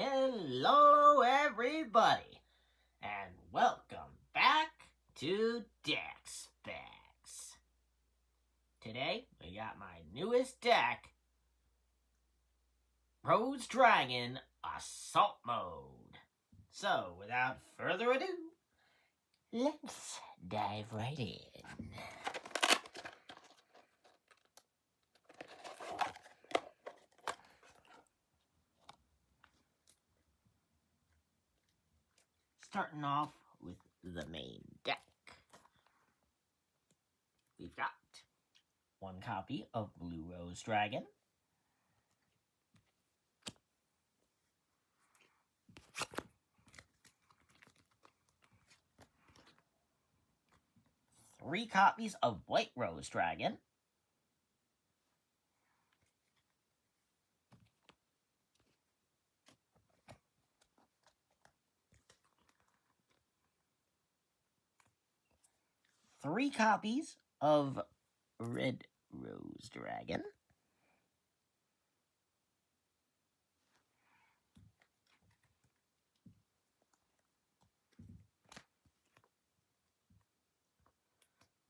Hello, everybody, and welcome back to Deck Specs. Today, we got my newest deck, Rose Dragon Assault Mode. So, without further ado, let's dive right in. Starting off with the main deck. We've got one copy of Blue Rose Dragon, three copies of White Rose Dragon, three copies of Red Rose Dragon,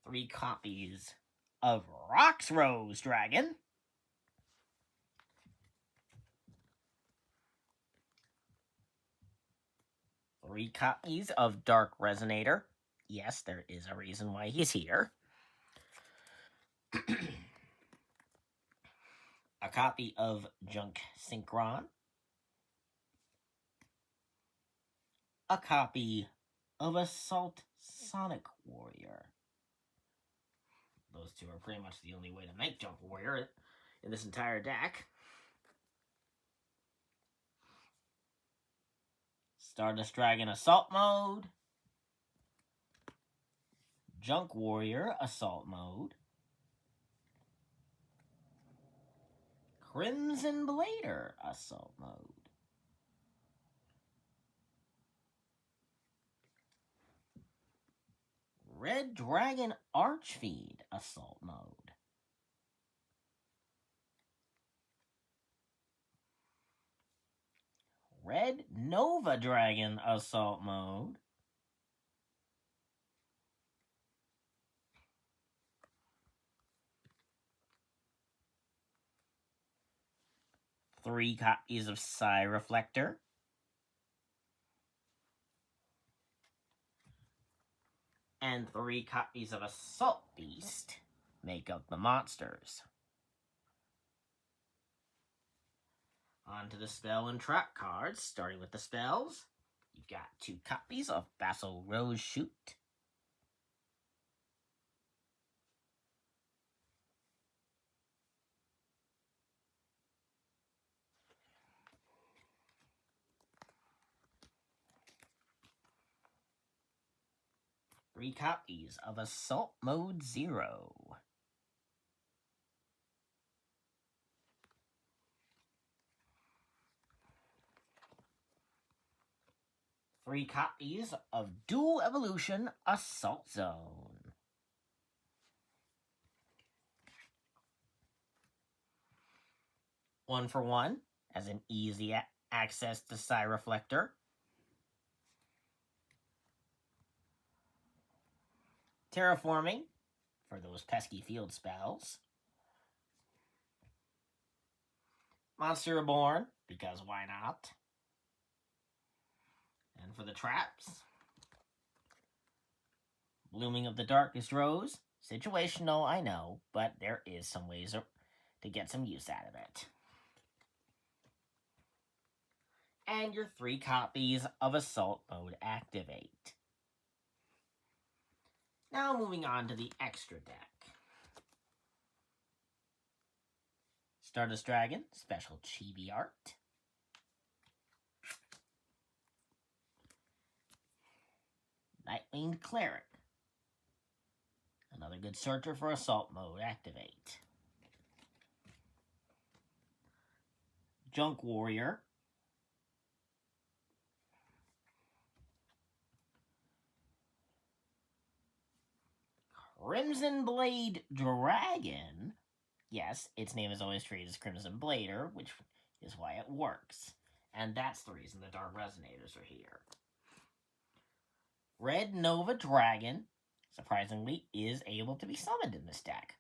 three copies of Rox Rose Dragon, three copies of Dark Resonator. Yes, there is a reason why he's here. A copy of Junk Synchron, a copy of Assault Sonic Warrior. Those two are pretty much the only way to make Junk Warrior in this entire deck. Stardust Dragon Assault Mode, Junk Warrior Assault Mode, Crimson Blader Assault Mode, Red Dragon Archfiend Assault Mode, Red Nova Dragon Assault Mode, three copies of Psy Reflector, and three copies of Assault Beast make up the monsters. On to the spell and trap cards. Starting with the spells, you've got two copies of Basil Rose Shoot, three copies of Assault Mode 0, three copies of Dual Evolution Assault Zone, one for one as an easy access to Psy Reflector, Terraforming for those pesky field spells, Monster Reborn, because why not? And for the traps, Blooming of the Darkest Rose. Situational, I know, but there is some ways to get some use out of it. And your three copies of Assault Mode Activate. Now moving on to the extra deck. Stardust Dragon, Special Chibi Art. Nightwinged Cleric. Another good searcher for Assault Mode Activate. Junk Warrior. Crimson Blade Dragon. Yes, its name is always treated as Crimson Blader, which is why it works. And that's the reason the Dark Resonators are here. Red Nova Dragon, surprisingly, is able to be summoned in this deck.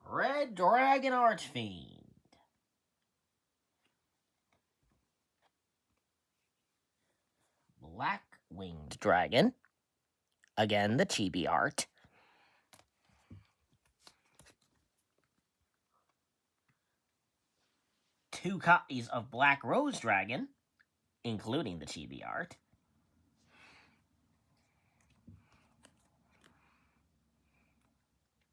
Red Dragon Archfiend. Black Winged Dragon. Again, the chibi art. Two copies of Black Rose Dragon, including the chibi art.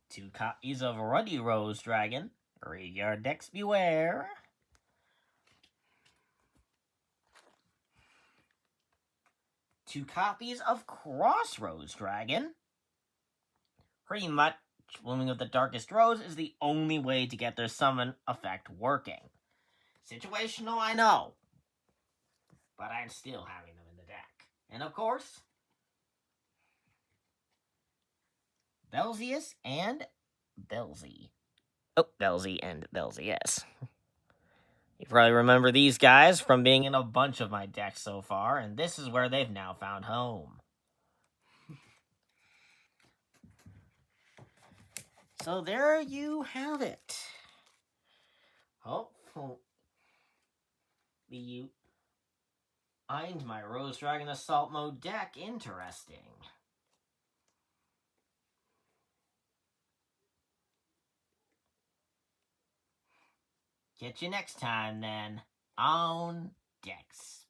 Two copies of Ruddy Rose Dragon, Graveyard Decks Beware. Two copies of Crossroads Dragon. Pretty much, Blooming of the Darkest Rose is the only way to get their summon effect working. Situational, I know, but I'm still having them in the deck. And of course, Belzius and Belzy. Oh, Belzy and Belzy, yes. You probably remember these guys from being in a bunch of my decks so far, and this is where they've now found home. So there you have it. Hopefully you find my Rose Dragon Assault Mode deck interesting. Catch you next time, then, on Decks.